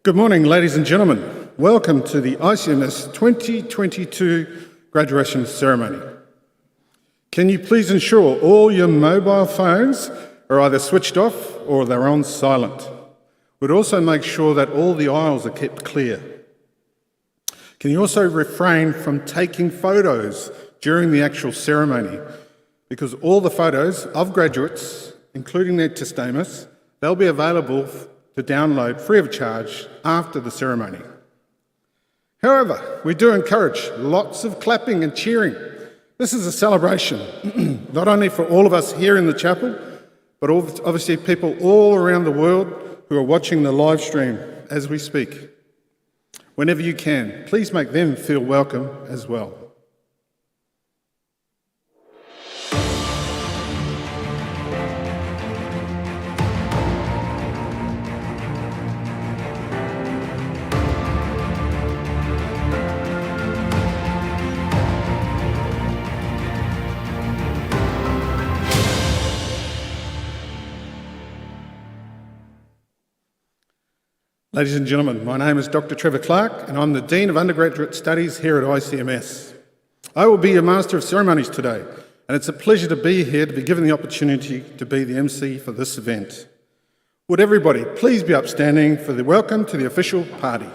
Good morning, ladies and gentlemen. Welcome to the ICMS 2022 graduation ceremony. Can you please ensure all your mobile phones are either switched off or they're on silent? We'd also make sure that all the aisles are kept clear. Can you also refrain from taking photos during the actual ceremony? Because all the photos of graduates, including their testaments, they'll be available to download free of charge after the ceremony. However, we do encourage lots of clapping and cheering. This is a celebration, not only for all of us here in the chapel, but obviously people all around the world who are watching the live stream as we speak. Whenever you can, please make them feel welcome as well. Ladies and gentlemen, my name is Dr. Trevor Clark and I'm the Dean of Undergraduate Studies here at ICMS. I will be your Master of Ceremonies today, and it's a pleasure to be here to be given the opportunity to be the MC for this event. Would everybody please be upstanding for the welcome to the official party.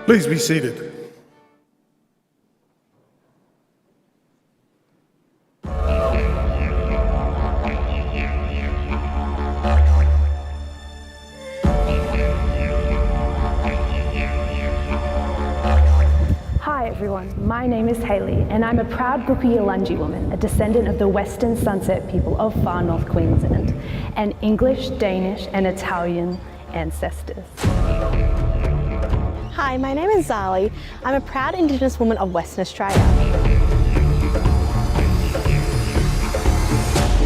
Please be seated. Hi everyone, my name is Hayley and I'm a proud Guppi-Yalungi woman, a descendant of the Western Sunset people of far north Queensland, and English, Danish and Italian ancestors. Hi, my name is Zali. I'm a proud Indigenous woman of Western Australia.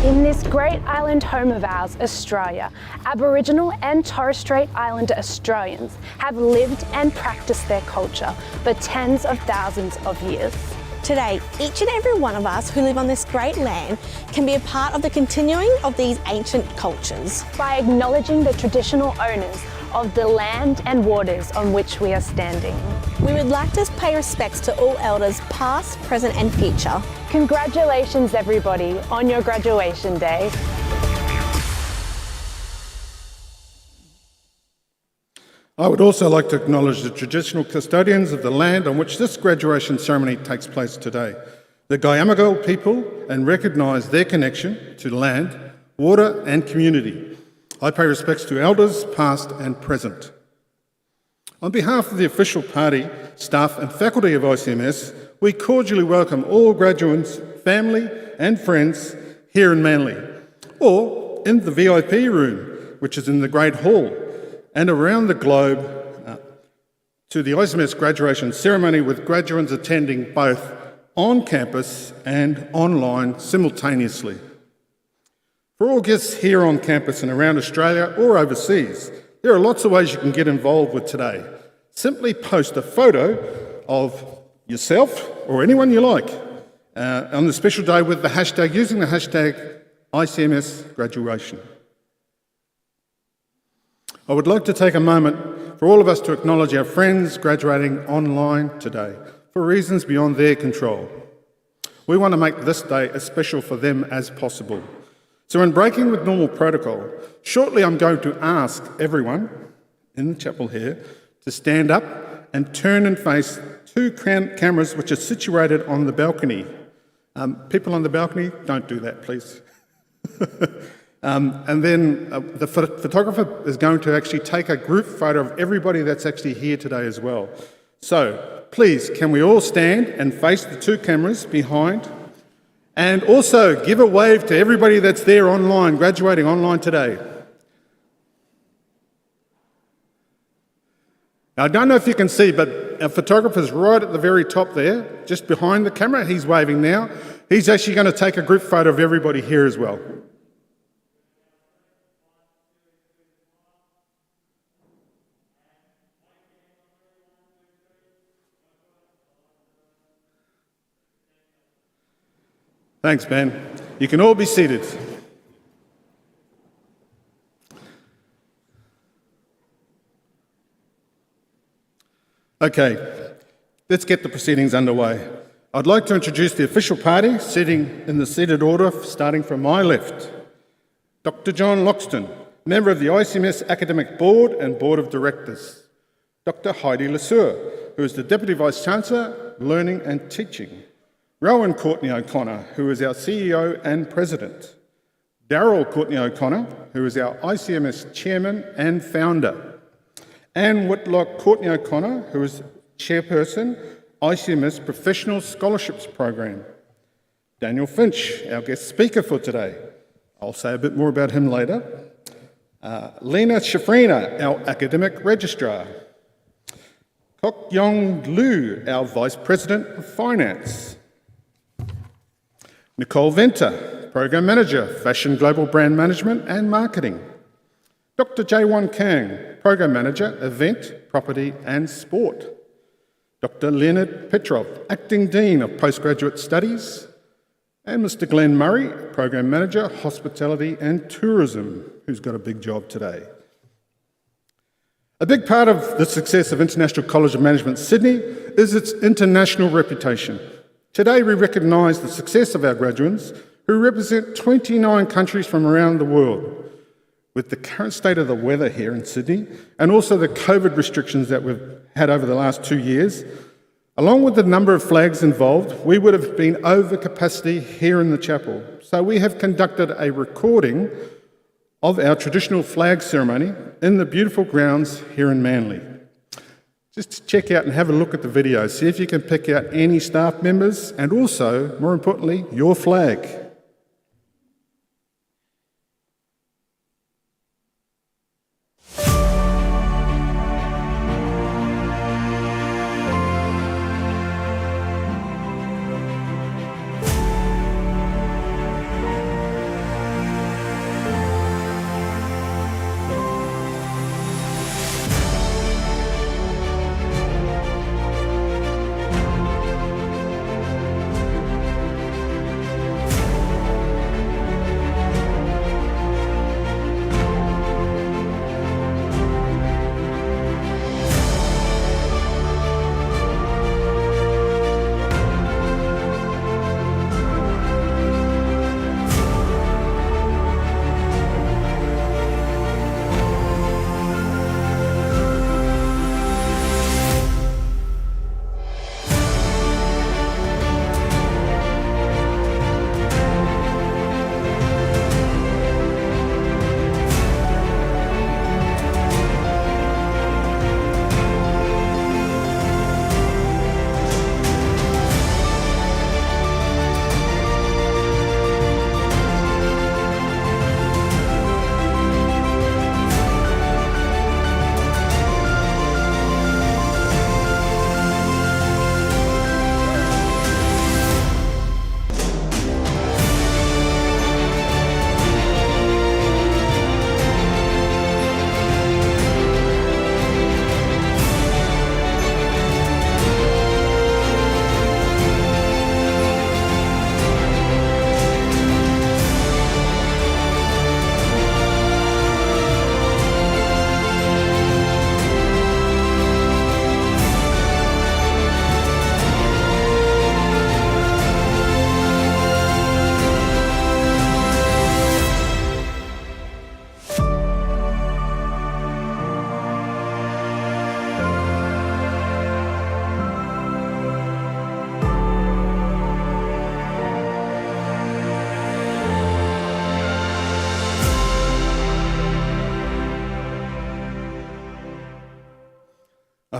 In this great island home of ours, Australia, Aboriginal and Torres Strait Islander Australians have lived and practiced their culture for tens of thousands of years. Today, each and every one of us who live on this great land can be a part of the continuing of these ancient cultures. By acknowledging the traditional owners of the land and waters on which we are standing. We would like to pay respects to all elders past, present and future. Congratulations everybody on your graduation day. I would also like to acknowledge the traditional custodians of the land on which this graduation ceremony takes place today, the Guyamagal people, and recognise their connection to land, water and community. I pay respects to elders past and present. On behalf of the official party, staff and faculty of ICMS, we cordially welcome all graduands, family and friends here in Manly, or in the VIP room, which is in the Great Hall, and around the globe to the ICMS graduation ceremony with graduands attending both on campus and online simultaneously. For all guests here on campus and around Australia or overseas, there are lots of ways you can get involved with today. Simply post a photo of yourself or anyone you like on the special day with the hashtag, using the hashtag ICMS graduation. I would like to take a moment for all of us to acknowledge our friends graduating online today for reasons beyond their control. We want to make this day as special for them as possible. So in breaking with normal protocol, shortly I'm going to ask everyone in the chapel here to stand up and turn and face two cameras which are situated on the balcony. People on the balcony, don't do that, please. And then the photographer is going to actually take a group photo of everybody that's actually here today as well. So please, can we all stand and face the two cameras behind? And also give a wave to everybody that's there online, graduating online today. Now, I don't know if you can see, but our photographer's right at the very top there, just behind the camera. He's waving now. He's actually going to take a group photo of everybody here as well. Thanks, Ben. You can all be seated. Okay, let's get the proceedings underway. I'd like to introduce the official party, sitting in the seated order, starting from my left. Dr. John Loxton, member of the ICMS Academic Board and Board of Directors. Dr. Heidi Lesueur, who is the Deputy Vice-Chancellor, Learning and Teaching. Rowan Courtney O'Connor, who is our CEO and President. Daryl Courtney O'Connor, who is our ICMS Chairman and Founder. Anne Whitlock Courtney O'Connor, who is Chairperson, ICMS Professional Scholarships Program. Daniel Finch, our guest speaker for today. I'll say a bit more about him later. Lena Shafrina, our Academic Registrar. Kok Yong Lu, our Vice President of Finance. Nicole Venter, Program Manager, Fashion Global Brand Management and Marketing. Dr. Jaewon Kang, Program Manager, Event, Property and Sport. Dr. Leonard Petrov, Acting Dean of Postgraduate Studies. And Mr. Glenn Murray, Program Manager, Hospitality and Tourism, who's got a big job today. A big part of the success of International College of Management Sydney is its international reputation. Today we recognise the success of our graduands who represent 29 countries from around the world. With the current state of the weather here in Sydney and also the COVID restrictions that we've had over the last 2 years, along with the number of flags involved, we would have been over capacity here in the chapel. So we have conducted a recording of our traditional flag ceremony in the beautiful grounds here in Manly. Just check out and have a look at the video, see if you can pick out any staff members and also, more importantly, your flag.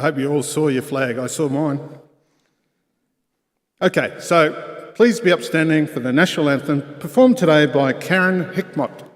hope you all saw your flag. I saw mine. Okay, so please be upstanding for the national anthem, performed today by Karen Hickmott.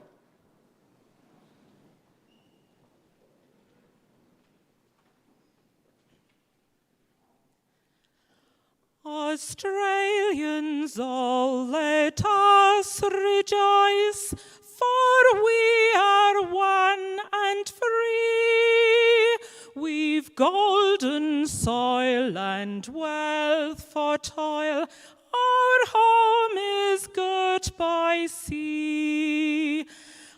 Australians all, let us rejoice, for we are one and free. We've golden soil and wealth for toil, our home is good by sea.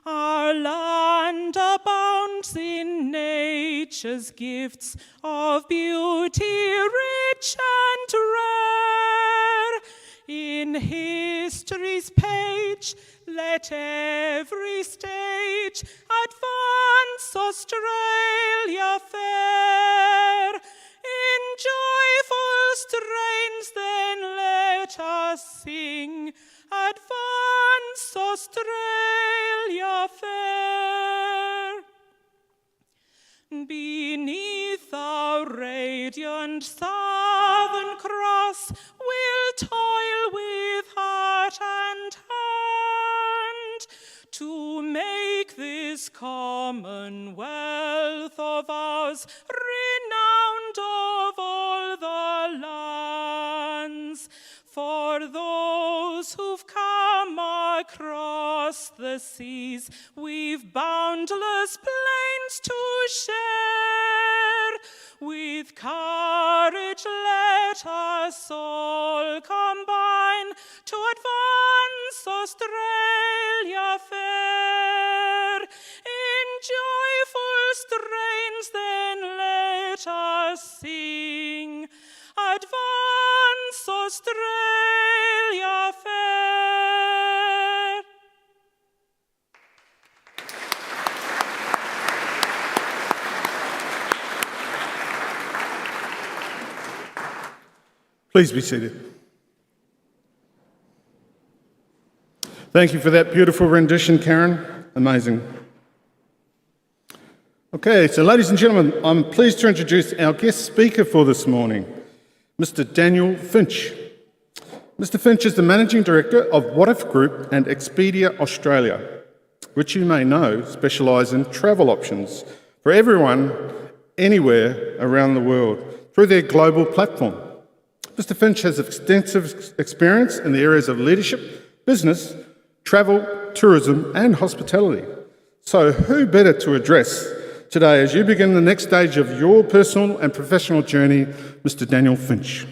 Our land abounds in nature's gifts of beauty rich and rare. In history's page, let every stage advance Australia fair. In joyful strains then let us sing, advance Australia fair. Beneath our radiant Southern Cross, we'll toil with heart and hand to make this commonwealth of ours renowned of all the lands. For those who've come across the seas, we've boundless plains to share. With courage let us all combine to advance Australia fair. In joyful strains then let us sing, advance Australia fair. Please be seated. Thank you for that beautiful rendition, Karen. Amazing. Okay, so ladies and gentlemen, I'm pleased to introduce our guest speaker for this morning, Mr. Daniel Finch. Mr. Finch is the Managing Director of What If Group and Expedia Australia, which you may know specialise in travel options for everyone, anywhere around the world, through their global platform. Mr. Finch has extensive experience in the areas of leadership, business, travel, tourism and hospitality. So who better to address today as you begin the next stage of your personal and professional journey, Mr. Daniel Finch.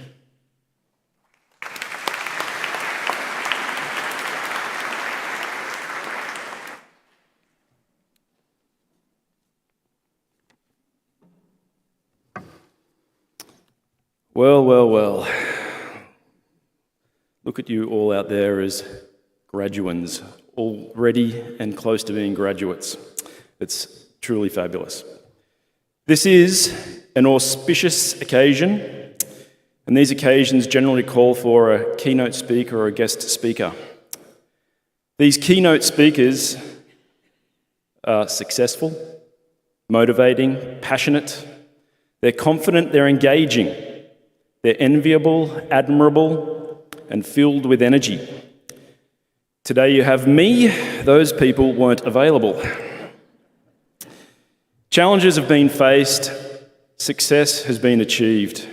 Well. Look at you all out there as graduands, all ready and close to being graduates. It's truly fabulous. This is an auspicious occasion, and these occasions generally call for a keynote speaker or a guest speaker. These keynote speakers are successful, motivating, passionate. They're confident, they're engaging. They're enviable, admirable, and filled with energy. Today you have me, those people weren't available. Challenges have been faced, success has been achieved.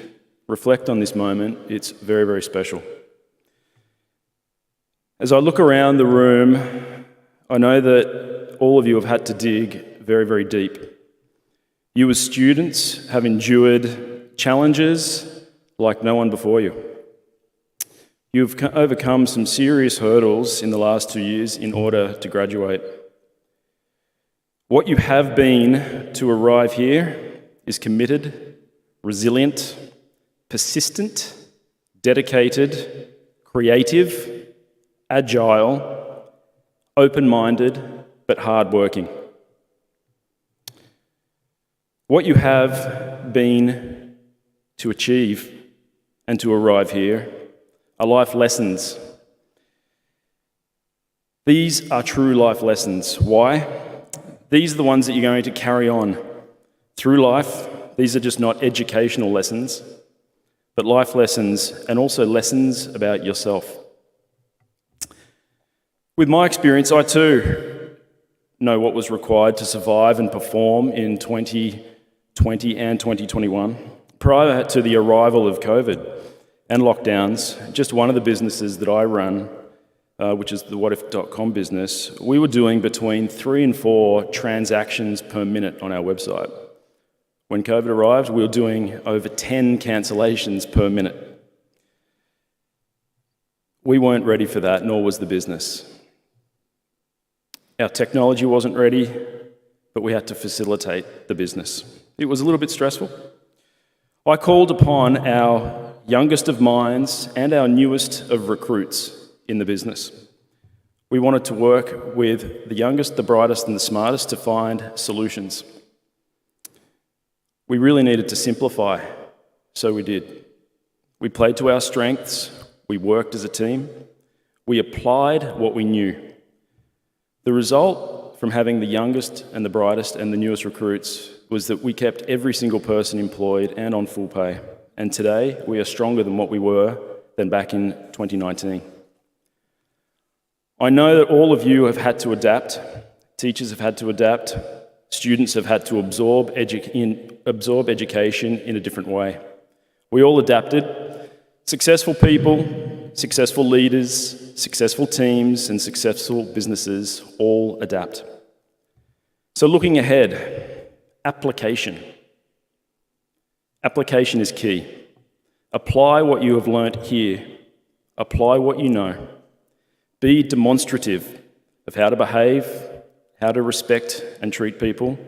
Reflect on this moment, it's very, very special. As I look around the room, I know that all of you have had to dig very, very deep. You as students have endured challenges like no one before you. You've overcome some serious hurdles in the last 2 years in order to graduate. What you have been to arrive here is committed, resilient, persistent, dedicated, creative, agile, open-minded, but hard-working. What you have been to achieve and to arrive here are life lessons. These are true life lessons. Why? These are the ones that you're going to carry on through life, These are just not educational lessons, but life lessons and also lessons about yourself. With my experience, I too know what was required to survive and perform in 2020 and 2021. Prior to the arrival of COVID and lockdowns, just one of the businesses that I run, which is the whatif.com business, we were doing between 3 and 4 transactions per minute on our website. When COVID arrived, we were doing over 10 cancellations per minute. We weren't ready for that, nor was the business. Our technology wasn't ready, but we had to facilitate the business. It was a little bit stressful. I called upon our youngest of minds and our newest of recruits in the business. We wanted to work with the youngest, the brightest, and the smartest to find solutions. We really needed to simplify, so we did. We played to our strengths, we worked as a team, we applied what we knew. The result from having the youngest and the brightest and the newest recruits was that we kept every single person employed and on full pay. And today, we are stronger than what we were than back in 2019. I know that all of you have had to adapt. Teachers have had to adapt. Students have had to absorb education in a different way. We all adapted. Successful people, successful leaders, successful teams, and successful businesses all adapt. So looking ahead, application. Application is key. Apply what you have learnt here. Apply what you know. Be demonstrative of how to behave, how to respect and treat people,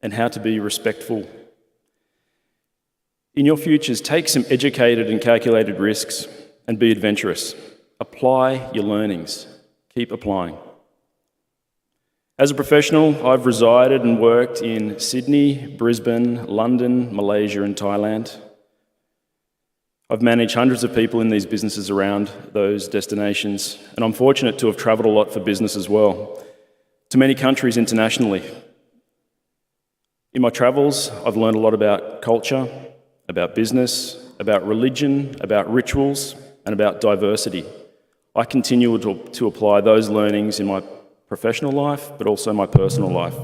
and how to be respectful. In your futures, take some educated and calculated risks and be adventurous. Apply your learnings. Keep applying. As a professional, I've resided and worked in Sydney, Brisbane, London, Malaysia, and Thailand. I've managed hundreds of people in these businesses around those destinations, and I'm fortunate to have travelled a lot for business as well, to many countries internationally. In my travels, I've learned a lot about culture, about business, about religion, about rituals, and about diversity. I continue to apply those learnings in my professional life, but also my personal life.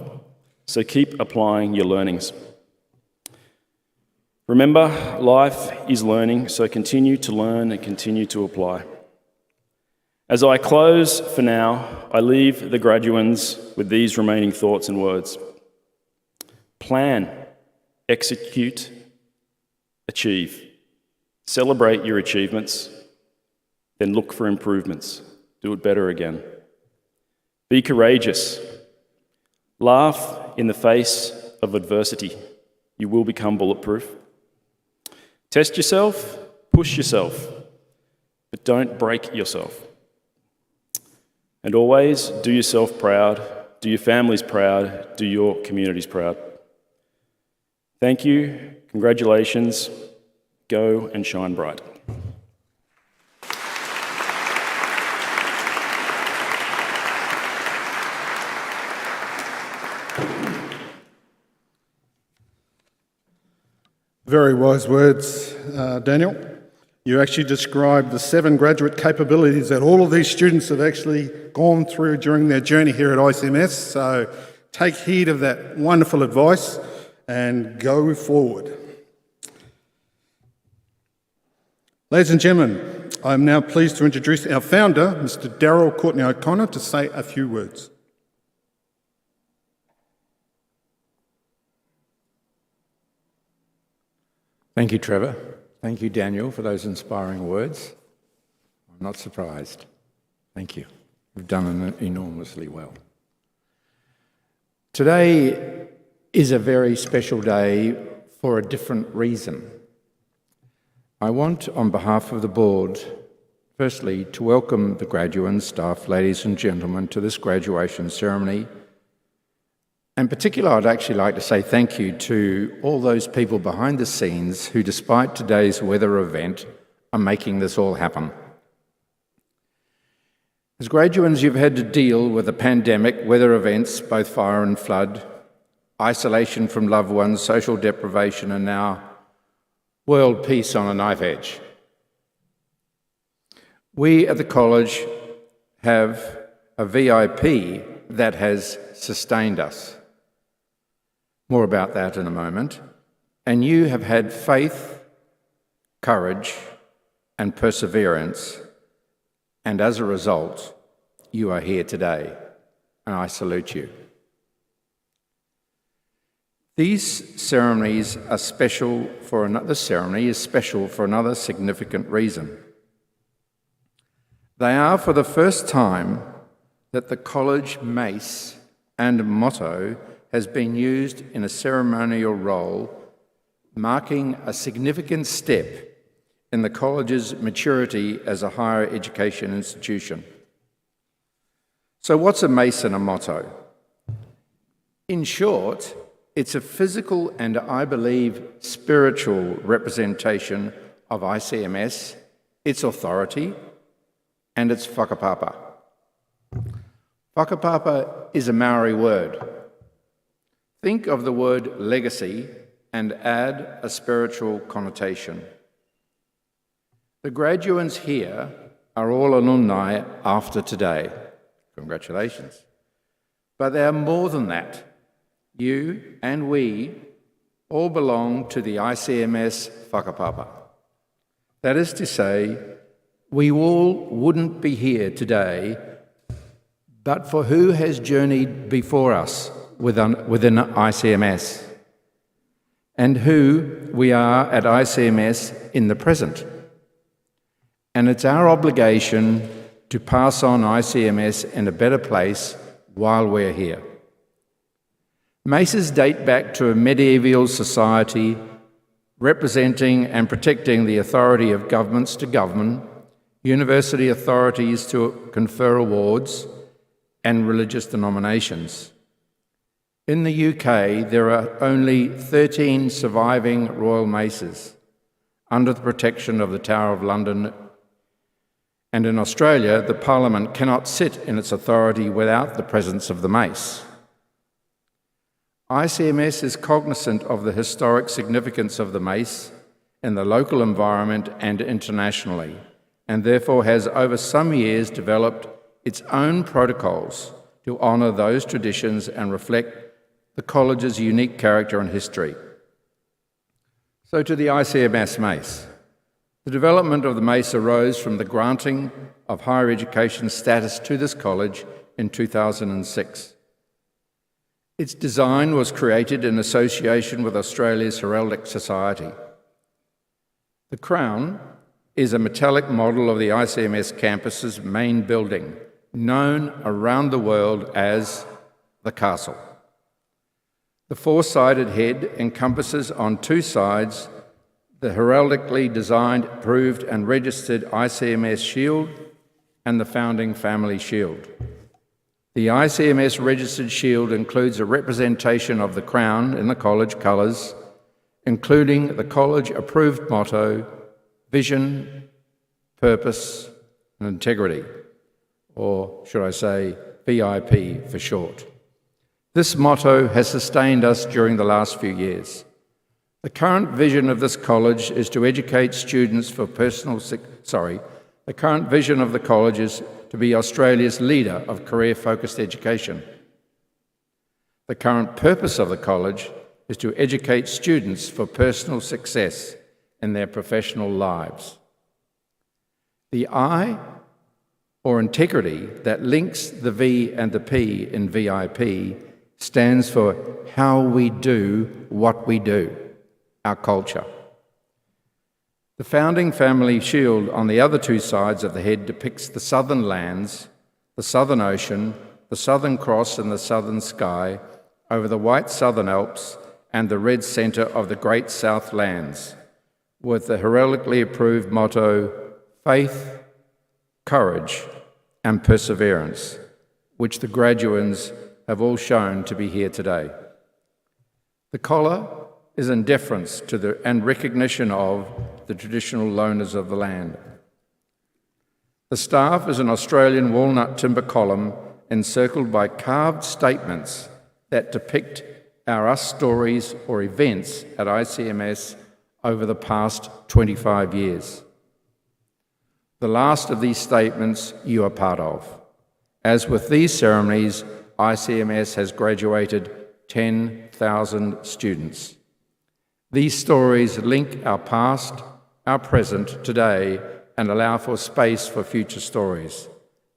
So keep applying your learnings. Remember, life is learning, so continue to learn and continue to apply. As I close for now, I leave the graduands with these remaining thoughts and words. Plan, execute, achieve. Celebrate your achievements, then look for improvements. Do it better again. Be courageous. Laugh in the face of adversity. You will become bulletproof. Test yourself, push yourself, but don't break yourself. And always do yourself proud, do your families proud, do your communities proud. Thank you, congratulations, go and shine bright. Very wise words, Daniel. You actually described the 7 graduate capabilities that all of these students have actually gone through during their journey here at ICMS. So take heed of that wonderful advice and go forward. Ladies and gentlemen, I'm now pleased to introduce our founder, Mr. Daryl Courtney O'Connor, to say a few words. Thank you, Trevor. Thank you, Daniel, for those inspiring words. I'm not surprised. Thank you. You've done enormously well. Today is a very special day for a different reason. I want, on behalf of the board, firstly, to welcome the graduands, staff, ladies and gentlemen, to this graduation ceremony. In particular, I'd actually like to say thank you to all those people behind the scenes who, despite today's weather event, are making this all happen. As graduands, you've had to deal with the pandemic, weather events, both fire and flood, isolation from loved ones, social deprivation, and now world peace on a knife edge. We at the college have a VIP that has sustained us. More about that in a moment. And you have had faith, courage, and perseverance, and as a result, you are here today, and I salute you. These ceremonies are special for another ceremony is special for another significant reason. They are for the first time that the college mace and motto has been used in a ceremonial role, marking a significant step in the college's maturity as a higher education institution. So what's a mace and a motto? In short, it's a physical and, I believe, spiritual representation of ICMS, its authority, and its whakapapa. Whakapapa is a Maori word. Think of the word legacy and add a spiritual connotation. The graduands here are all alumni after today. Congratulations. But they are more than that. You and we all belong to the ICMS whakapapa. That is to say, we all wouldn't be here today but for who has journeyed before us within ICMS and who we are at ICMS in the present. And it's our obligation to pass on ICMS in a better place while we're here. Maces date back to a medieval society representing and protecting the authority of governments to govern, university authorities to confer awards, and religious denominations. In the UK, there are only 13 surviving royal maces under the protection of the Tower of London, and in Australia, the Parliament cannot sit in its authority without the presence of the mace. ICMS is cognizant of the historic significance of the mace in the local environment and internationally, and therefore has over some years developed its own protocols to honour those traditions and reflect the college's unique character and history. So to the ICMS mace. The development of the mace arose from the granting of higher education status to this college in 2006. Its design was created in association with Australia's Heraldic Society. The crown is a metallic model of the ICMS campus's main building, known around the world as the castle. The four-sided head encompasses on two sides the heraldically designed, approved and registered ICMS shield and the founding family shield. The ICMS registered shield includes a representation of the crown in the college colours, including the college-approved motto, vision, purpose and integrity, or should I say VIP for short. This motto has sustained us during the last few years. The current vision of this college is to educate students for the current vision of the college is to be Australia's leader of career-focused education. The current purpose of the college is to educate students for personal success in their professional lives. The I, or integrity, that links the V and the P in VIP stands for how we do what we do, our culture. The founding family shield on the other two sides of the head depicts the southern lands, the southern ocean, the southern cross and the southern sky over the white southern Alps and the red centre of the great south lands, with the heraldically approved motto, faith, courage and perseverance, which the graduands have all shown to be here today. The collar is in deference to and recognition of the traditional owners of the land. The staff is an Australian walnut timber column encircled by carved statements that depict our us stories or events at ICMS over the past 25 years. The last of these statements you are part of. As with these ceremonies, ICMS has graduated 10,000 students. These stories link our past, our present, today, and allow for space for future stories.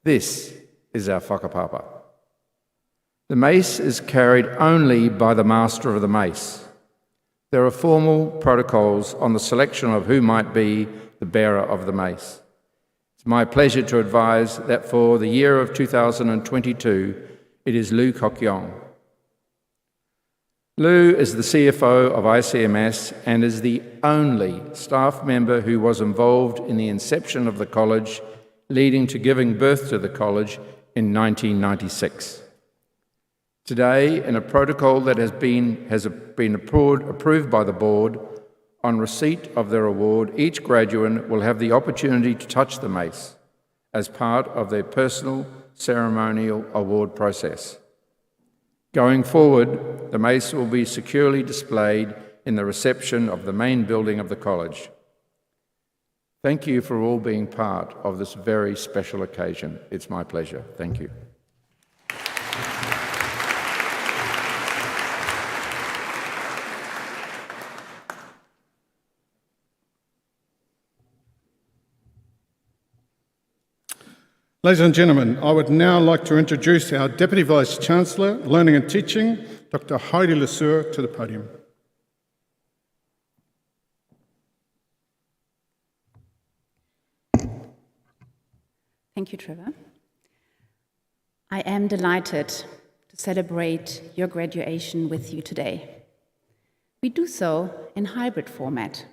This is our whakapapa. The mace is carried only by the master of the mace. There are formal protocols on the selection of who might be the bearer of the mace. It's my pleasure to advise that for the year of 2022, it is Lou Kokyong. Lou is the CFO of ICMS and is the only staff member who was involved in the inception of the college, leading to giving birth to the college in 1996. Today, in a protocol that has been approved by the board, on receipt of their award, each graduate will have the opportunity to touch the mace as part of their personal ceremonial award process. Going forward, the mace will be securely displayed in the reception of the main building of the college. Thank you for all being part of this very special occasion. It's my pleasure. Thank you. Ladies and gentlemen, I would now like to introduce our Deputy Vice-Chancellor, Learning and Teaching, Dr. Heidi Lesueur, to the podium. Thank you, Trevor. I am delighted to celebrate your graduation with you today. We do so in hybrid format,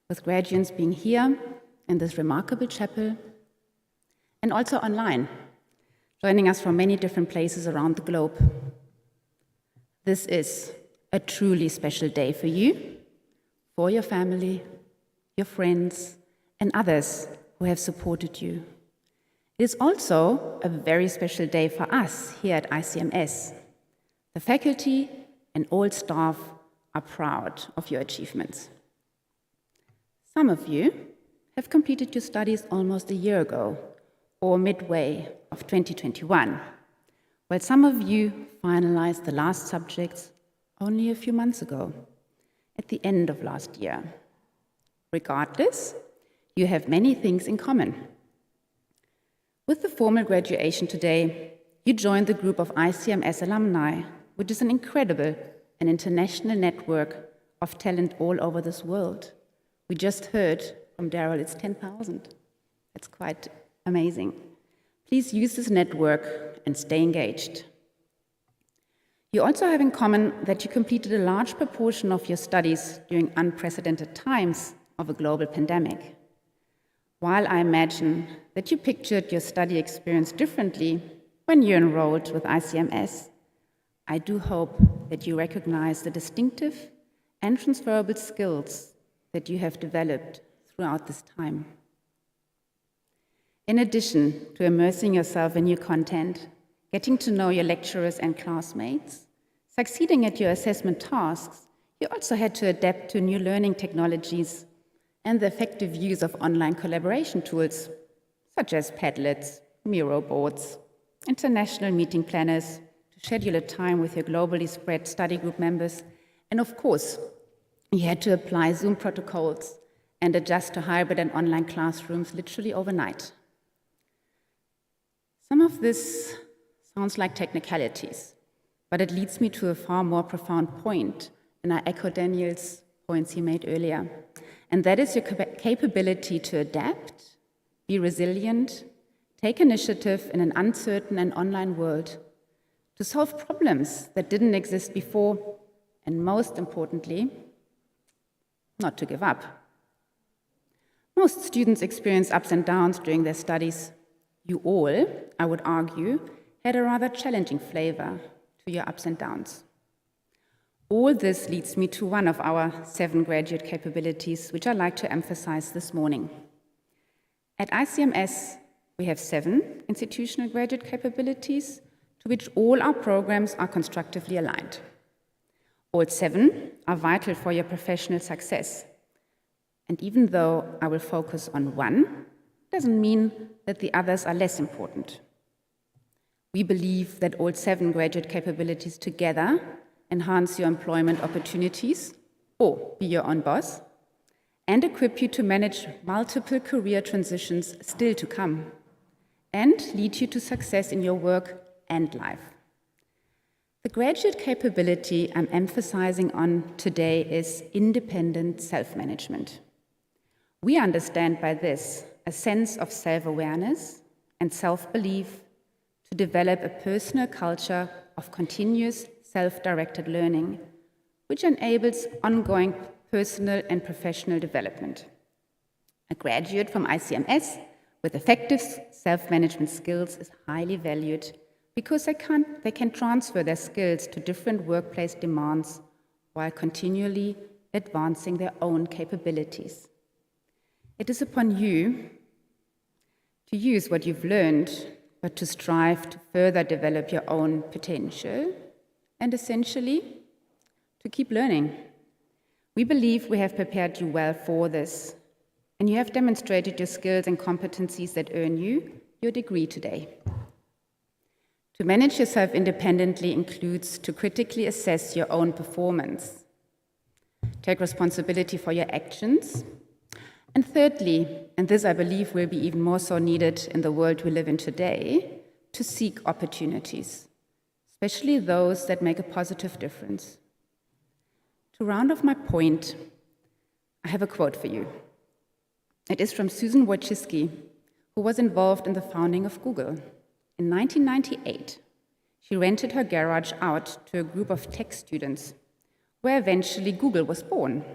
with graduates being here in this remarkable chapel and also online, joining us from many different places around the globe. This is a truly special day for you, for your family, your friends, and others who have supported you. It is also a very special day for us here at ICMS. The faculty and all staff are proud of your achievements. Some of you have completed your studies almost a year ago, or midway of 2021, while some of you finalized the last subjects only a few months ago, at the end of last year. Regardless, you have many things in common. With the formal graduation today, you joined the group of ICMS alumni, which is an incredible and international network of talent all over this world. We just heard from Daryl, it's 10,000. It's quite amazing. Please use this network and stay engaged. You also have in common that you completed a large proportion of your studies during unprecedented times of a global pandemic. While I imagine that you pictured your study experience differently when you enrolled with ICMS, I do hope that you recognize the distinctive and transferable skills that you have developed throughout this time. In addition to immersing yourself in new content, getting to know your lecturers and classmates, succeeding at your assessment tasks, you also had to adapt to new learning technologies and the effective use of online collaboration tools, such as Padlets, Miro boards, international meeting planners, to schedule a time with your globally spread study group members, and of course, you had to apply Zoom protocols and adjust to hybrid and online classrooms literally overnight. Some of this sounds like technicalities, but it leads me to a far more profound point, and I echo Daniel's points he made earlier, and that is your capability to adapt, be resilient, take initiative in an uncertain and online world, to solve problems that didn't exist before, and most importantly, not to give up. Most students experience ups and downs during their studies. You all, I would argue, had a rather challenging flavor to your ups and downs. All this leads me to one of our 7 graduate capabilities, which I'd like to emphasize this morning. At ICMS, we have 7 institutional graduate capabilities to which all our programs are constructively aligned. All 7 are vital for your professional success. And even though I will focus on one, doesn't mean that the others are less important. We believe that all 7 graduate capabilities together enhance your employment opportunities, or be your own boss, and equip you to manage multiple career transitions still to come, and lead you to success in your work and life. The graduate capability I'm emphasizing on today is independent self-management. We understand by this a sense of self-awareness and self-belief to develop a personal culture of continuous self-directed learning, which enables ongoing personal and professional development. A graduate from ICMS with effective self-management skills is highly valued because they can transfer their skills to different workplace demands while continually advancing their own capabilities. It is upon you to use what you've learned, but to strive to further develop your own potential and essentially to keep learning. We believe we have prepared you well for this, and you have demonstrated your skills and competencies that earn you your degree today. To manage yourself independently includes to critically assess your own performance, take responsibility for your actions, and thirdly, and this I believe will be even more so needed in the world we live in today, to seek opportunities, especially those that make a positive difference. To round off my point, I have a quote for you. It is from Susan Wojcicki, who was involved in the founding of Google. In 1998, she rented her garage out to a group of tech students, where eventually Google was born.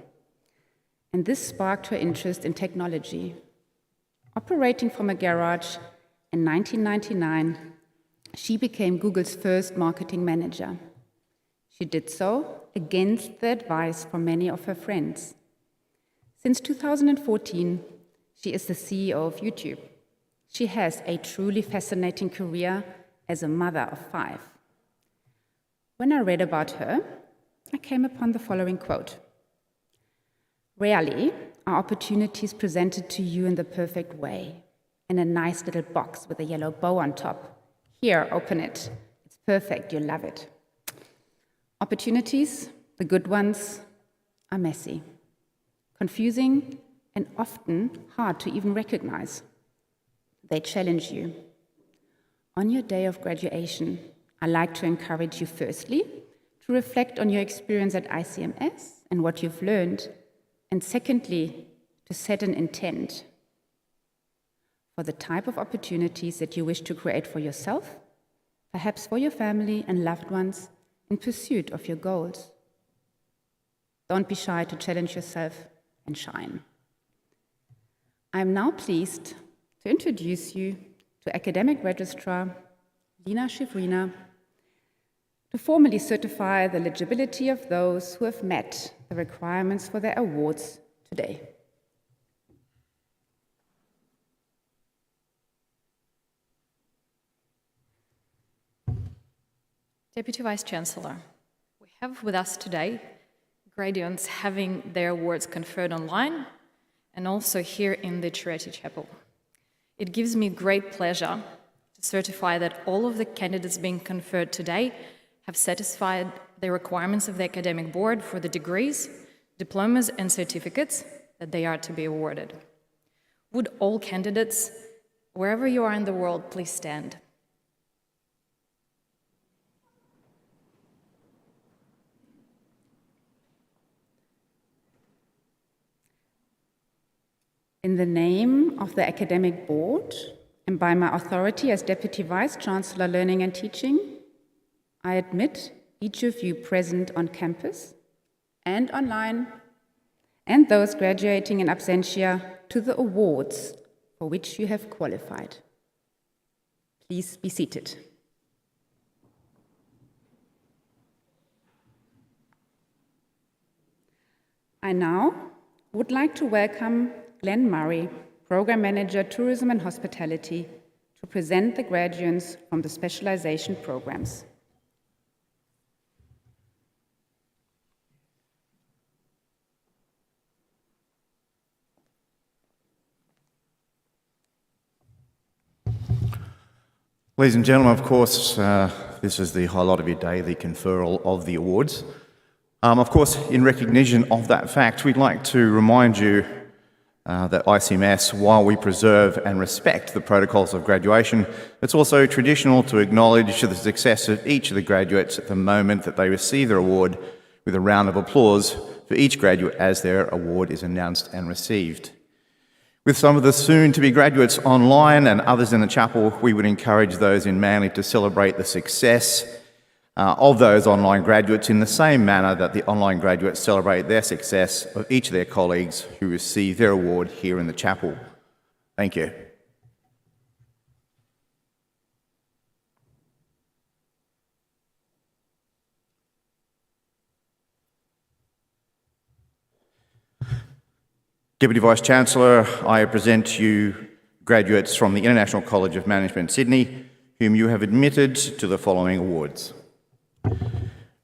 And this sparked her interest in technology. Operating from a garage in 1999, she became Google's first marketing manager. She did so against the advice from many of her friends. Since 2014, she is the CEO of YouTube. She has a truly fascinating career as a mother of 5. When I read about her, I came upon the following quote. Rarely are opportunities presented to you in the perfect way, in a nice little box with a yellow bow on top. Here, open it. It's perfect, you'll love it. Opportunities, the good ones, are messy, confusing, and often hard to even recognize. They challenge you. On your day of graduation, I like to encourage you firstly to reflect on your experience at ICMS and what you've learned, and secondly, to set an intent for the type of opportunities that you wish to create for yourself, perhaps for your family and loved ones, in pursuit of your goals. Don't be shy to challenge yourself and shine. I am now pleased to introduce you to Academic Registrar Lina Shivrina to formally certify the eligibility of those who have met the requirements for their awards today. Deputy Vice-Chancellor, we have with us today graduands having their awards conferred online and also here in the Charity Chapel. It gives me great pleasure to certify that all of the candidates being conferred today have satisfied the requirements of the academic board for the degrees, diplomas, and certificates that they are to be awarded. Would all candidates, wherever you are in the world, please stand? In the name of the academic board and by my authority as Deputy Vice-Chancellor Learning and Teaching, I admit each of you present on campus and online, and those graduating in absentia, to the awards for which you have qualified. Please be seated. I now would like to welcome Glenn Murray, Program Manager, Tourism and Hospitality, to present the graduates from the Specialisation Programs. Ladies and gentlemen, of course, this is the highlight of your day, the conferral of the awards. Of course, in recognition of that fact, we'd like to remind you that ICMS, while we preserve and respect the protocols of graduation, it's also traditional to acknowledge the success of each of the graduates at the moment that they receive their award with a round of applause for each graduate as their award is announced and received. With some of the soon-to-be graduates online and others in the chapel, we would encourage those in Manly to celebrate the success of those online graduates in the same manner that the online graduates celebrate their success of each of their colleagues who receive their award here in the chapel. Thank you. Deputy Vice-Chancellor, I present to you graduates from the International College of Management, Sydney, whom you have admitted to the following awards. For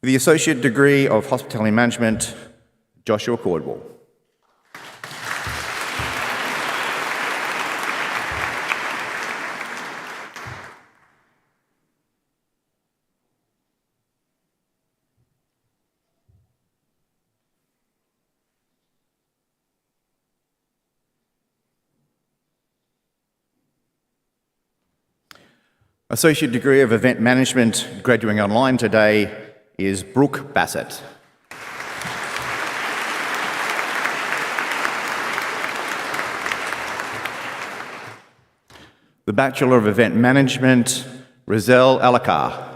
the Associate Degree of Hospitality Management, Joshua Cordwell. Associate Degree of Event Management, graduating online today, is Brooke Bassett. The Bachelor of Event Management, Rizal Alakar.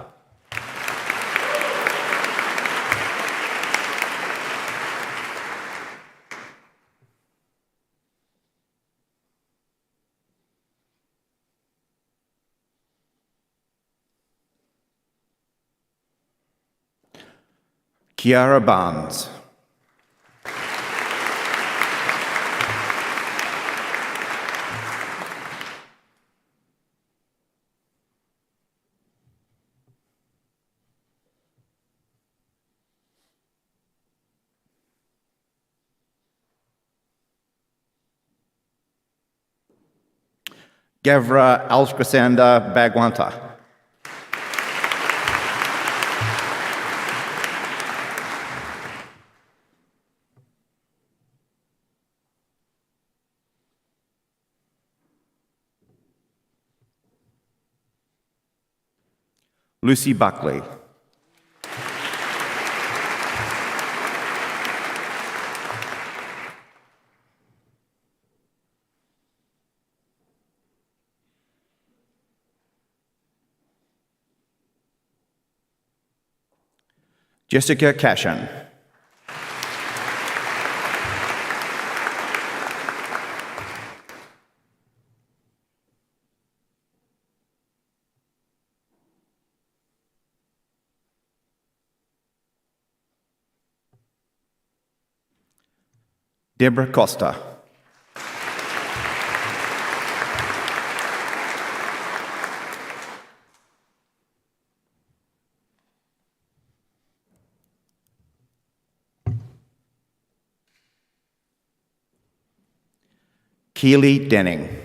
Kiara Barnes. Gavra Alskrasanda Bagwanta. Lucy Buckley. Jessica Cashan. Deborah Costa. Keely Denning.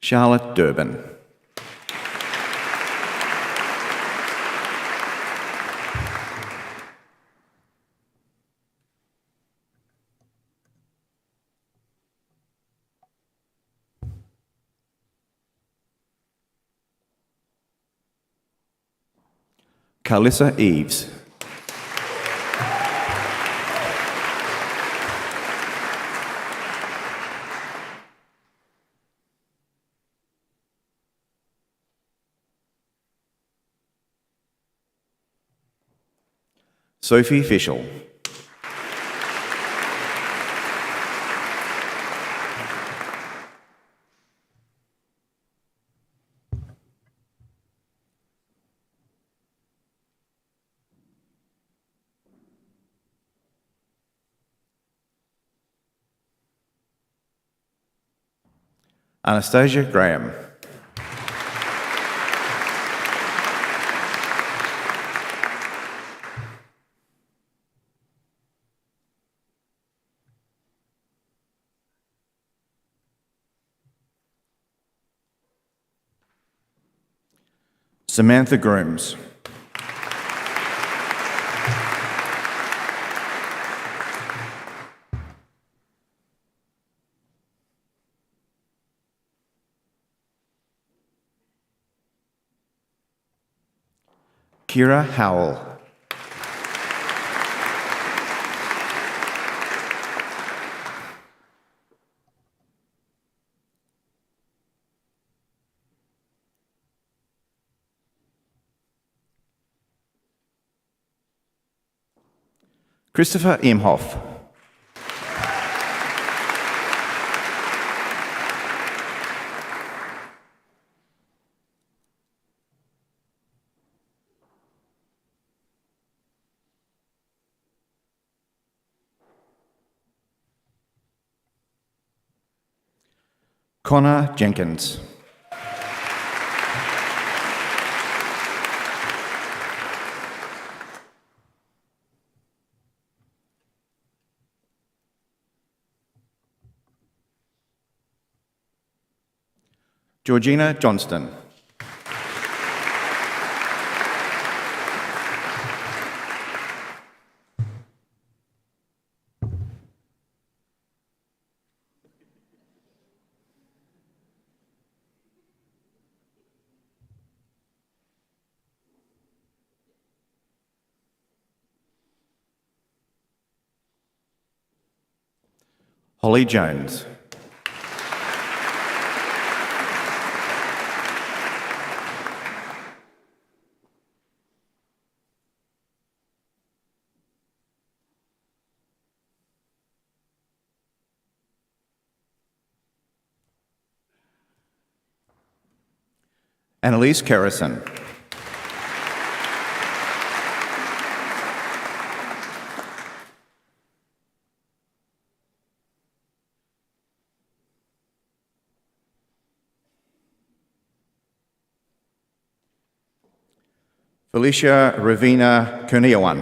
Charlotte Durbin. Carlissa Eves. Sophie Fischel. Anastasia Graham. Samantha Grooms. Kira Howell. Christopher Imhoff. Connor Jenkins. Georgina Johnston. Holly Jones. Annalise Kerrison. Felicia Ravina Kurniawan.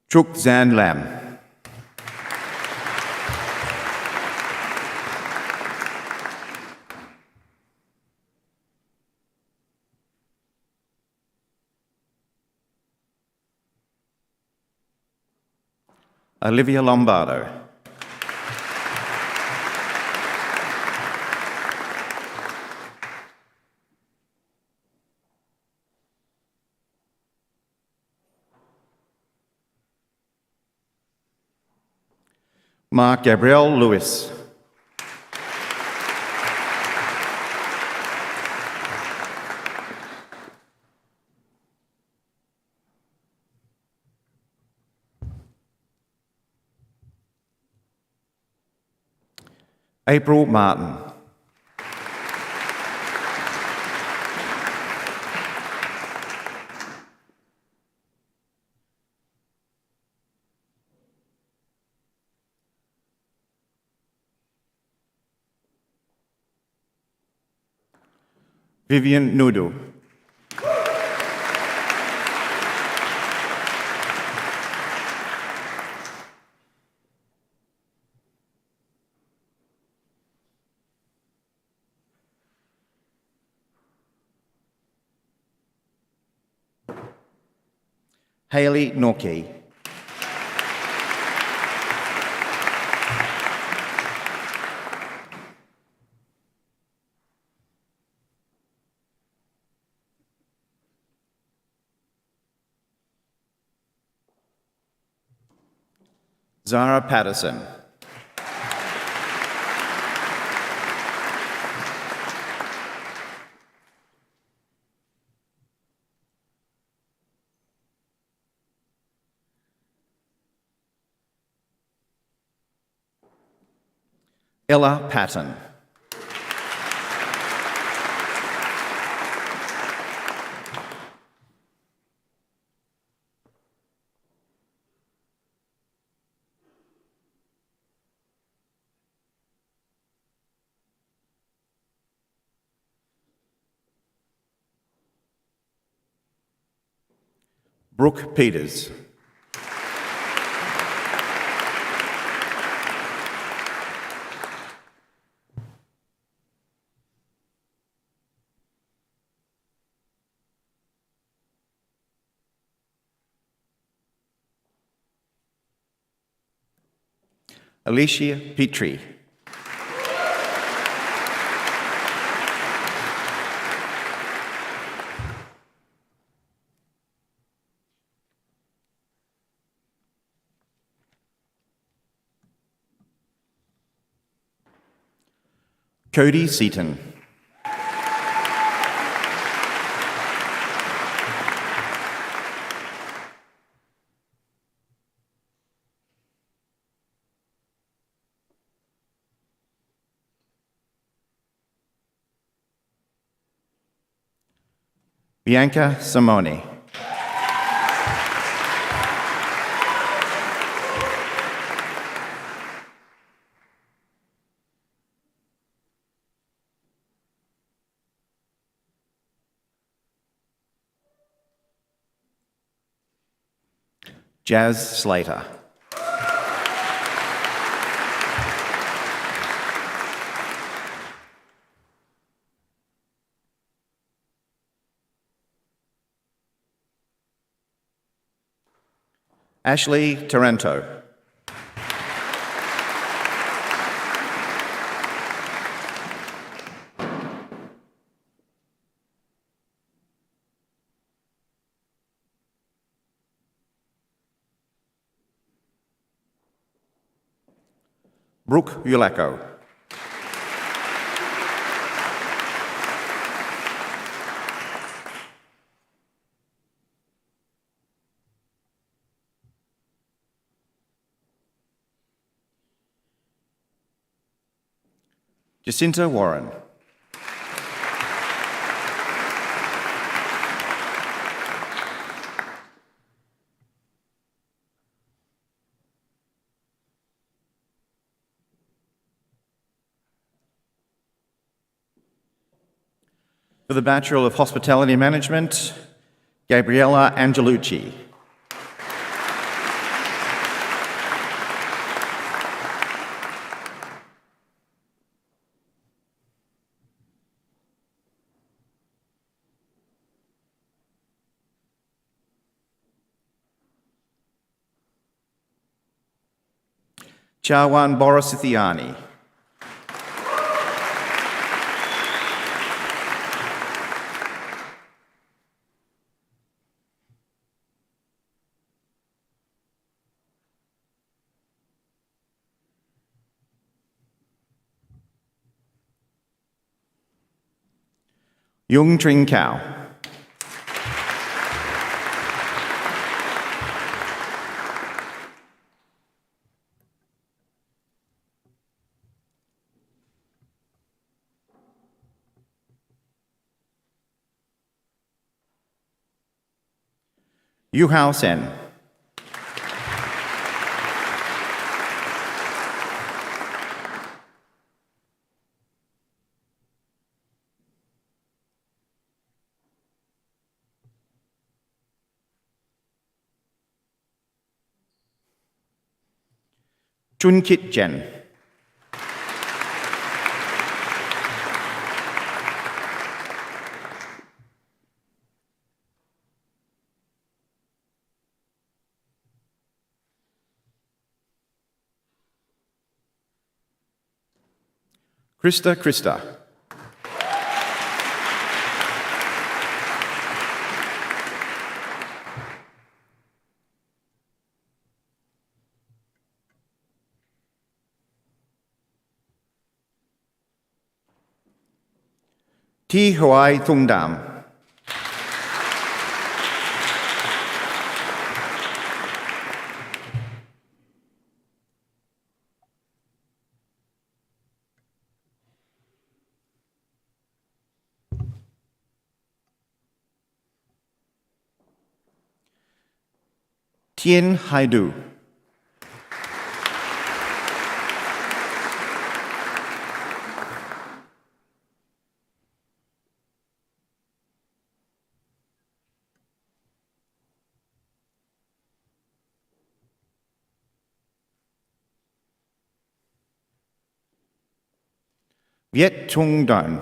Truk Zan Lam. Olivia Lombardo. Mark Gabriel Lewis. April Martin. Vivian Nudu. Hayley Norkey. Zara Patterson. Ella Patton. Brooke Peters. Alicia Petrie. Cody Seaton. Bianca Simone. Jazz Slater. Ashley Taranto. Brooke Ulacco. Jacinta Warren. For the Bachelor of Hospitality Management, Gabriella Angelucci. Chawan Borosithiani. Yung Tring Cao. Yu Hao Sen. Chun Kit Jen. Krista. Thi Huai Thung Dam. Tien Haidu. Viet Trung Don.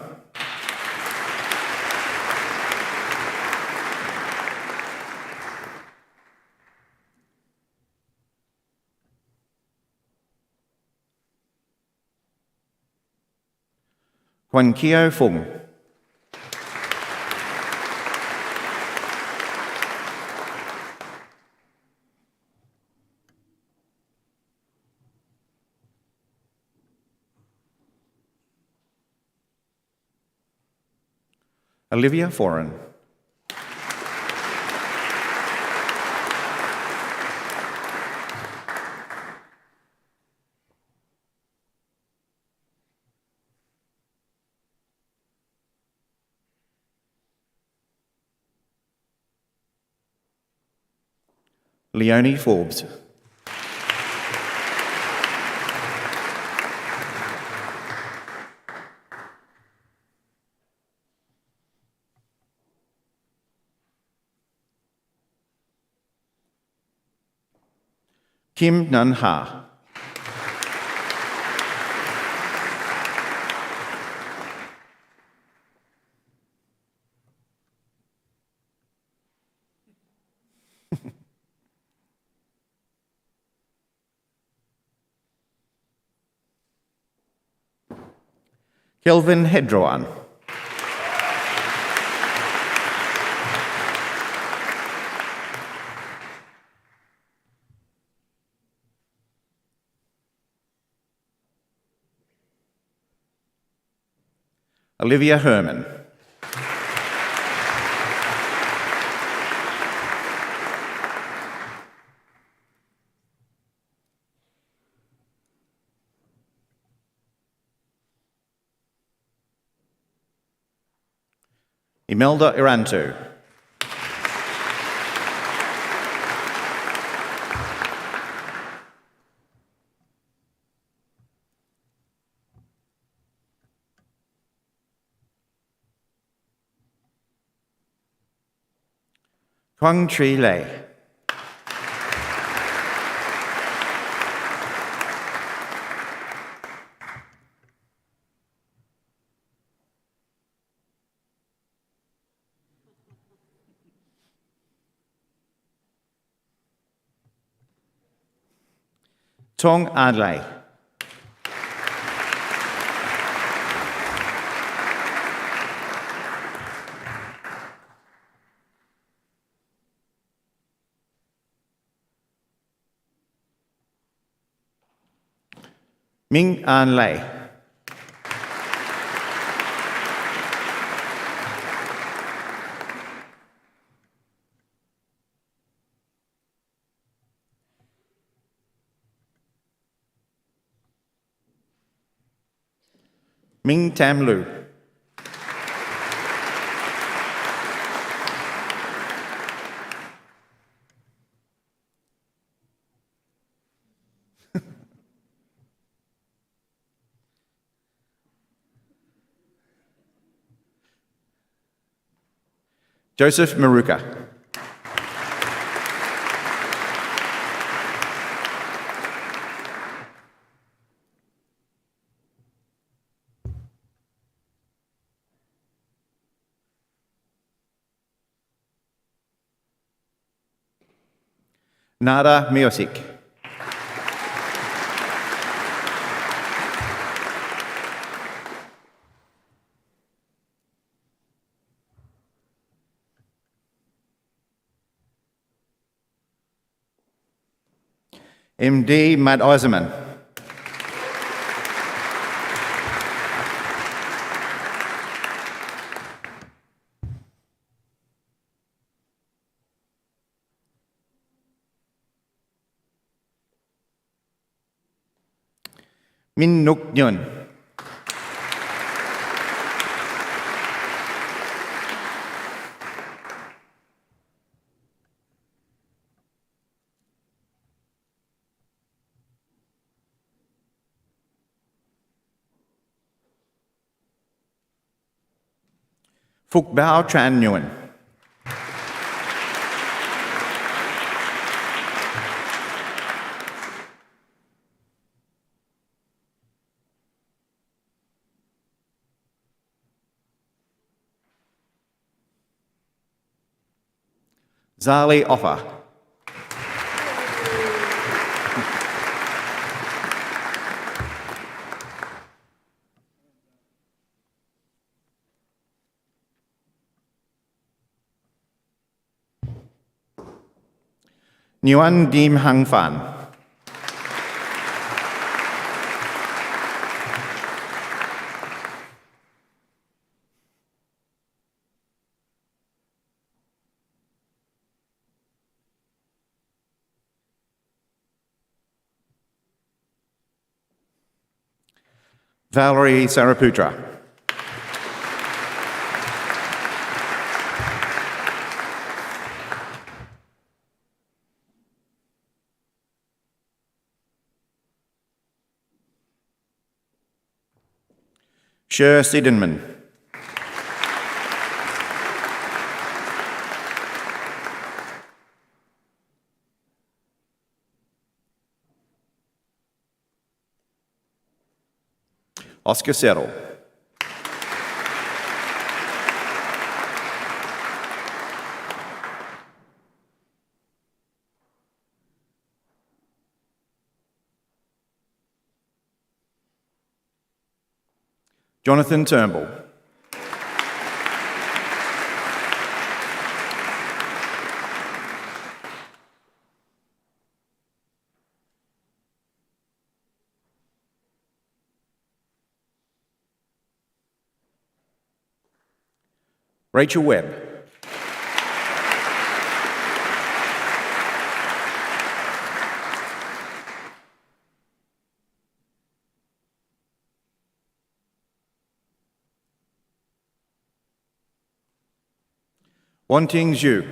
Quan Kio Phung. Olivia Foran. Leonie Forbes. Kim Nun Ha. Kelvin Hedroan. Olivia Herman. Imelda Irantu. Quang Tri Lei. Tong Adlai. Ming An Lei. Ming Tam Lu. Joseph Maruka. Nada Miosik. MD Matt Eiserman. Min Nuk Nyun. Phúc Bao Tran Nguyen. Zali Offa. Nguyen Dim Hang Phan. Valerie Saraputra. Sher Siedenman. Oscar Settle. Jonathan Turnbull. Rachel Webb. Wanting Zhu.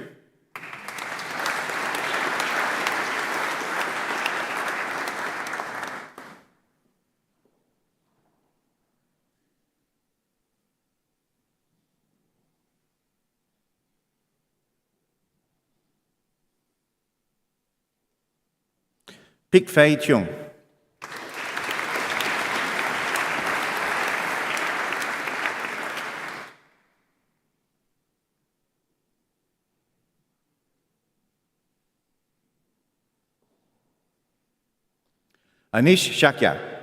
Pik Fei Chung. Anish Shakya.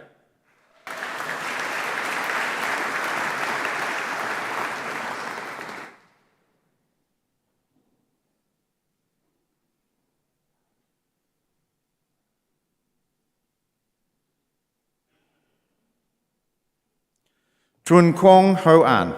Trun Kwong Ho An.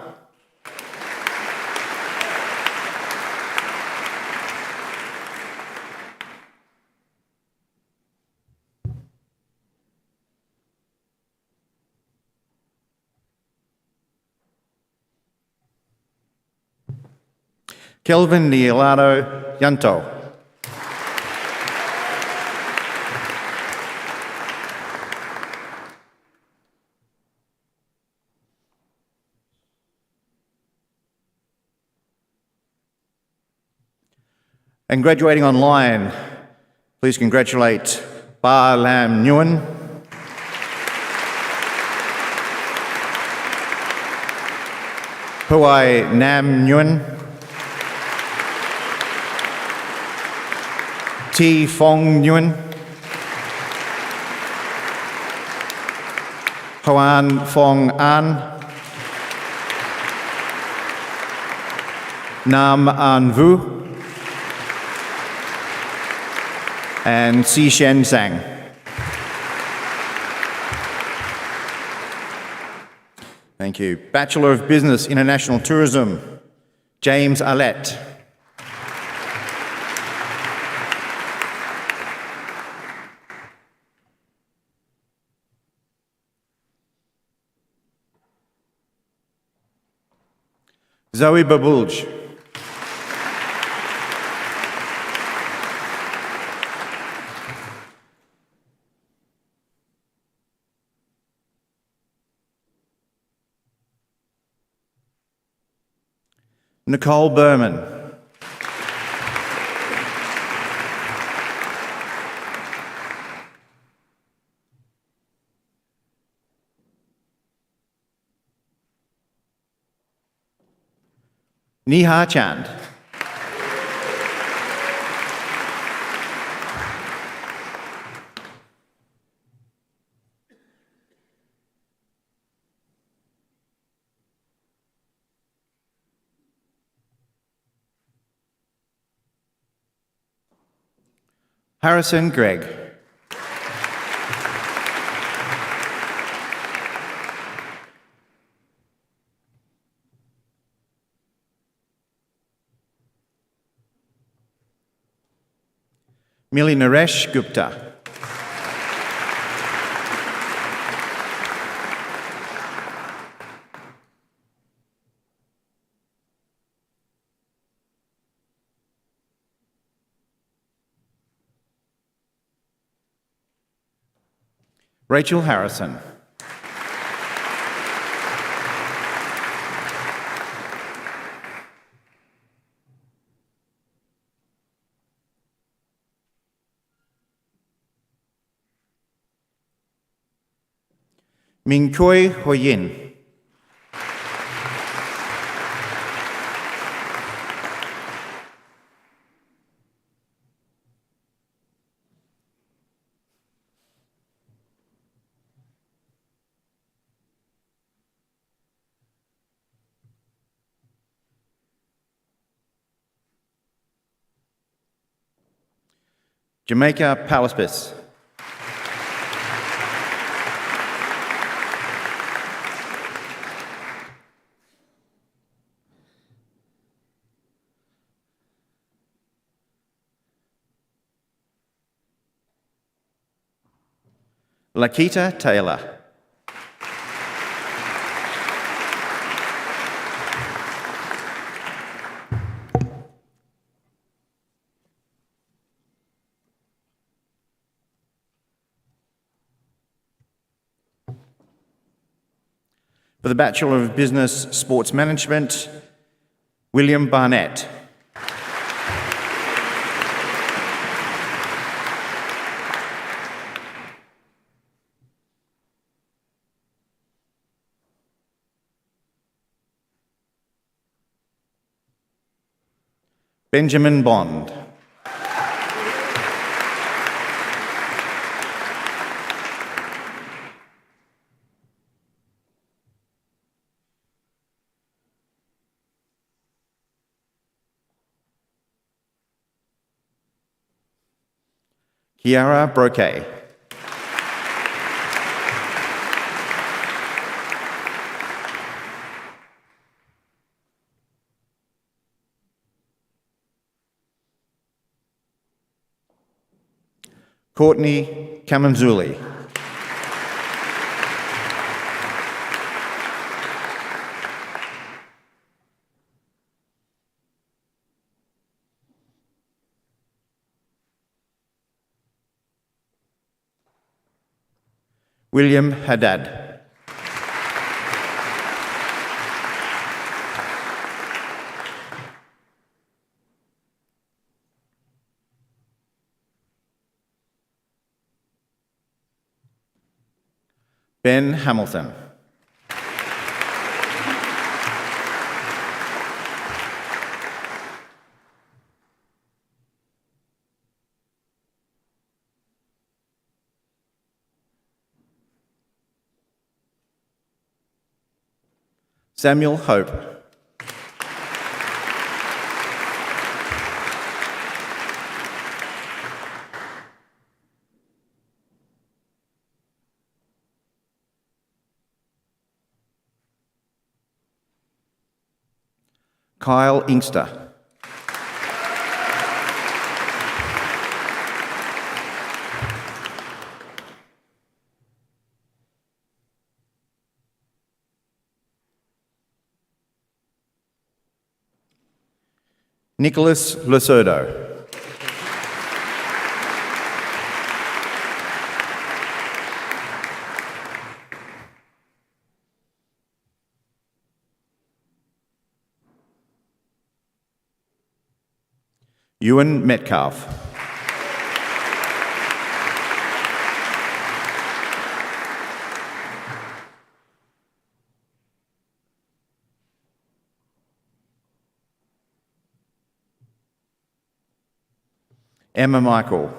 Kelvin Niolado Yanto. And graduating online, please congratulate Ba Lam Nguyen, Huai Nam Nguyen, T Fong Nguyen, Hoan Fong An, Nam An Vu, and Si Shen Sang. Thank you. Bachelor of Business, International Tourism, James Alette. Zoe Babulj. Nicole Berman. Neha Chand. Harrison Gregg. Mili Naresh Gupta. Rachel Harrison. Minh Choi Hoyin. Jamaica Palaspis. Lakita Taylor. For the Bachelor of Business Sports Management, William Barnett. Benjamin Bond. Kiara Broquet. Courtney Kamanzuli. William Haddad. Ben Hamilton. Samuel Hope. Kyle Inkster. Nicholas Losurdo. Ewan Metcalf. Emma Michael.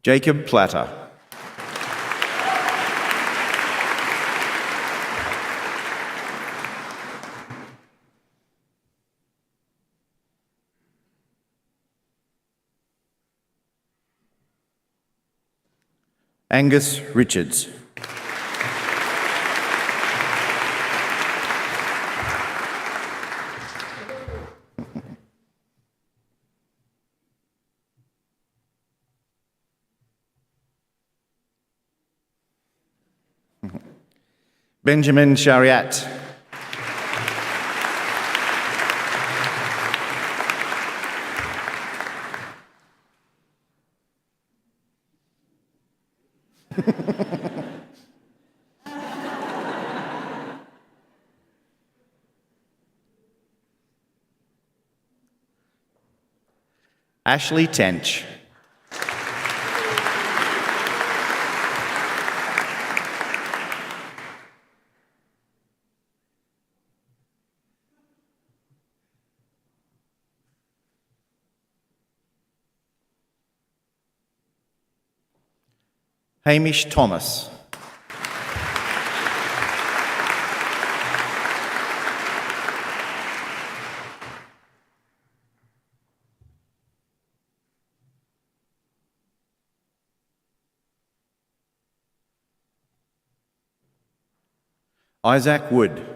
Jacob Platter. Angus Richards. Benjamin Shariat. Ashley Tench. Hamish Thomas. Isaac Wood.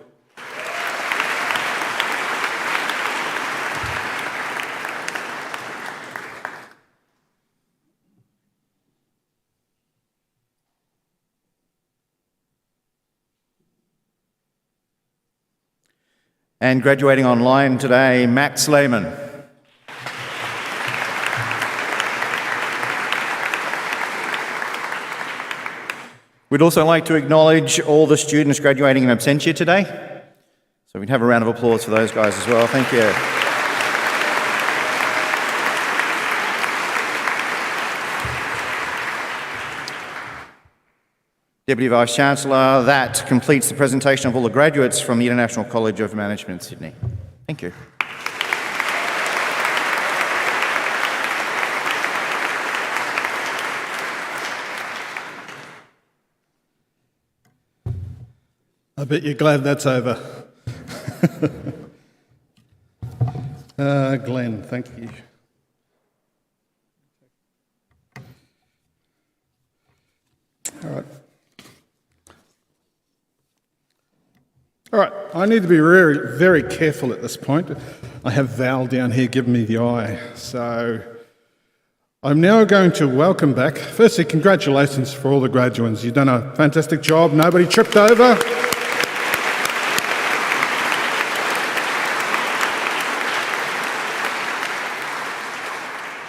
And graduating online today, Max Lehman. We'd also like to acknowledge all the students graduating in absentia today. So we'd have a round of applause for those guys as well. Thank you. Deputy Vice-Chancellor, that completes the presentation of all the graduates from the International College of Management in Sydney. Thank you. I bet you're glad that's over. Glenn, thank you. All right. All right, I need to be very, very careful at this point. I have Val down here giving me the eye. So I'm now going to welcome back. Firstly, congratulations for all the graduands. You've done a fantastic job. Nobody tripped over.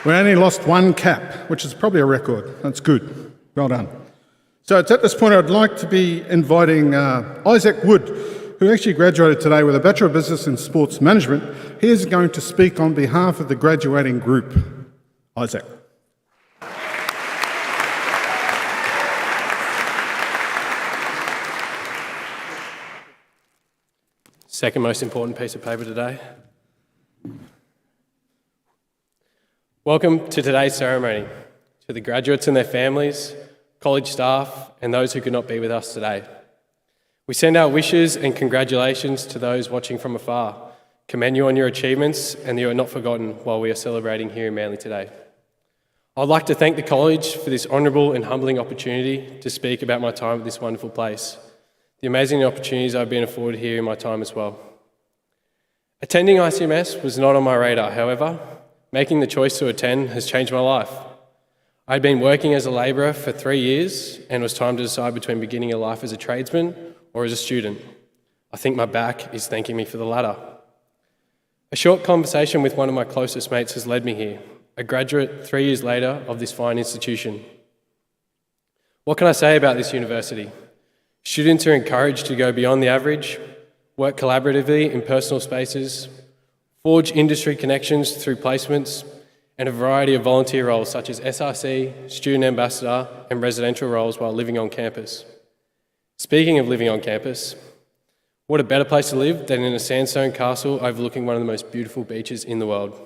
We only lost one cap, which is probably a record. That's good. Well done. So it's at this point I'd like to be inviting Isaac Wood, who actually graduated today with a Bachelor of Business in Sports Management. He is going to speak on behalf of the graduating group. Isaac. Second most important piece of paper today. Welcome to today's ceremony, to the graduates and their families, college staff, and those who could not be with us today. We send our wishes and congratulations to those watching from afar, commend you on your achievements and that you are not forgotten while we are celebrating here in Manly today. I'd like to thank the college for this honourable and humbling opportunity to speak about my time at this wonderful place, the amazing opportunities I've been afforded here in my time as well. Attending ICMS was not on my radar, however, making the choice to attend has changed my life. I'd been working as a labourer for 3 years and it was time to decide between beginning a life as a tradesman or as a student. I think my back is thanking me for the latter. A short conversation with one of my closest mates has led me here, a graduate 3 years later of this fine institution. What can I say about this university? Students are encouraged to go beyond the average, work collaboratively in personal spaces, forge industry connections through placements, and a variety of volunteer roles such as SRC, student ambassador, and residential roles while living on campus. Speaking of living on campus, what a better place to live than in a sandstone castle overlooking one of the most beautiful beaches in the world.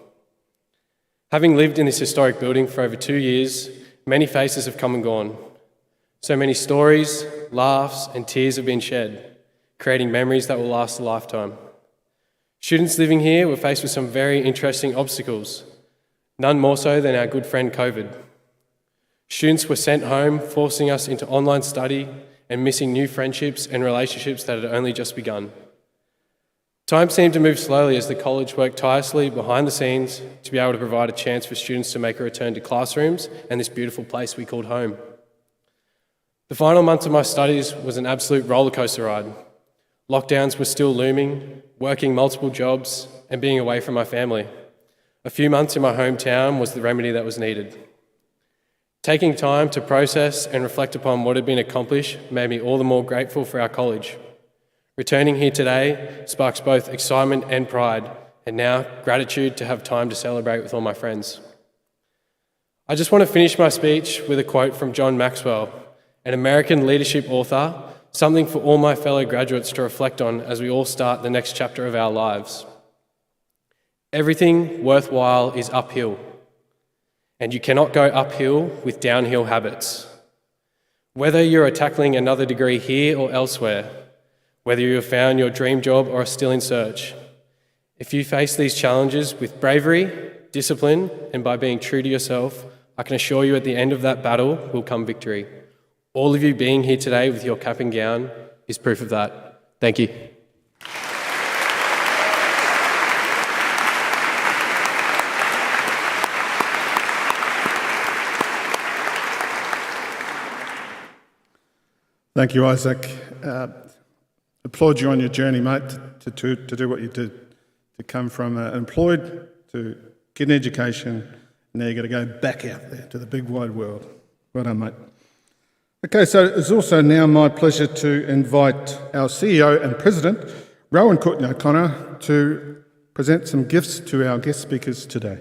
Having lived in this historic building for over 2 years many faces have come and gone. So many stories, laughs, and tears have been shed, creating memories that will last a lifetime. Students living here were faced with some very interesting obstacles, none more so than our good friend COVID. Students were sent home, forcing us into online study and missing new friendships and relationships that had only just begun. Time seemed to move slowly as the college worked tirelessly behind the scenes to be able to provide a chance for students to make a return to classrooms and this beautiful place we called home. The final months of my studies was an absolute rollercoaster ride. Lockdowns were still looming, working multiple jobs, and being away from my family. A few months in my hometown was the remedy that was needed. Taking time to process and reflect upon what had been accomplished made me all the more grateful for our college. Returning here today sparks both excitement and pride, and now gratitude to have time to celebrate with all my friends. I just want to finish my speech with a quote from John Maxwell, an American leadership author, something for all my fellow graduates to reflect on as we all start the next chapter of our lives. Everything worthwhile is uphill, and you cannot go uphill with downhill habits. Whether you are tackling another degree here or elsewhere, whether you have found your dream job or are still in search, if you face these challenges with bravery, discipline, and by being true to yourself, I can assure you at the end of that battle will come victory. All of you being here today with your cap and gown is proof of that. Thank you. Thank you, Isaac. Applaud you on your journey, mate, to do what you did, to come from employed to get an education. Now you've got to go back out there to the big wide world. Well done, mate. Okay, so it's also now my pleasure to invite our CEO and President, Rowan Courtney O'Connor, to present some gifts to our guest speakers today.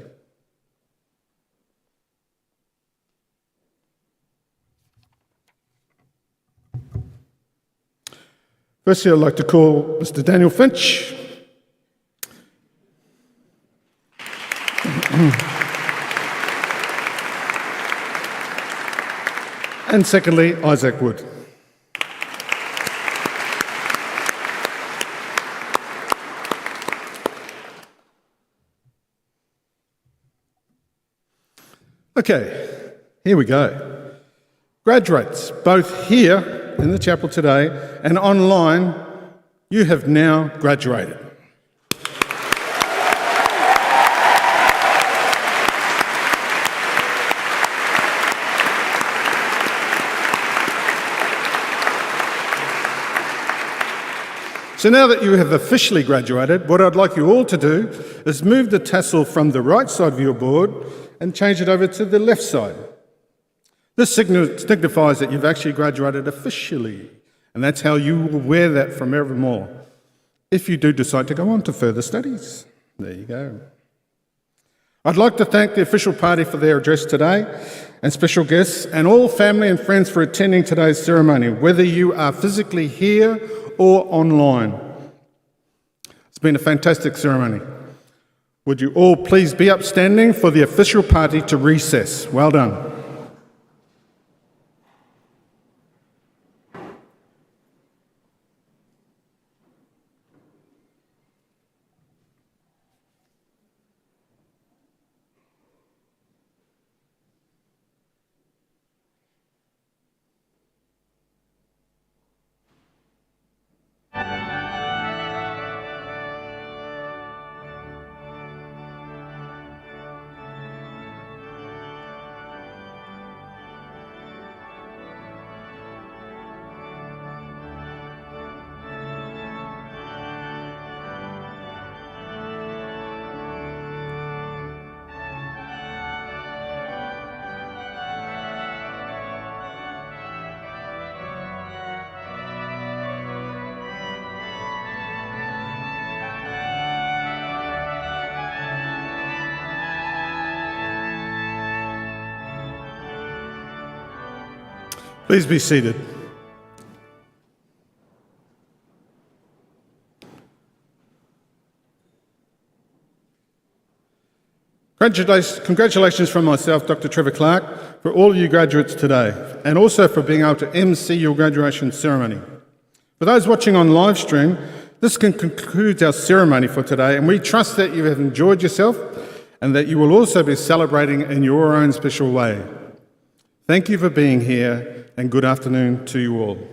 Firstly, I'd like to call Mr. Daniel Finch. And secondly, Isaac Wood. Okay, here we go. Graduates, both here in the chapel today and online, you have now graduated. So now that you have officially graduated, what I'd like you all to do is move the tassel from the right side of your board and change it over to the left side. This signifies that you've actually graduated officially, and that's how you will wear that from evermore if you do decide to go on to further studies. There you go. I'd like to thank the official party for their address today, and special guests, and all family and friends for attending today's ceremony, whether you are physically here or online. It's been a fantastic ceremony. Would you all please be upstanding for the official party to recess? Well done. Please be seated. Congratulations from myself, Dr. Trevor Clark, for all of you graduates today, and also for being able to MC your graduation ceremony. For those watching on live stream, this concludes our ceremony for today, and we trust that you have enjoyed yourself and that you will also be celebrating in your own special way. Thank you for being here, and good afternoon to you all.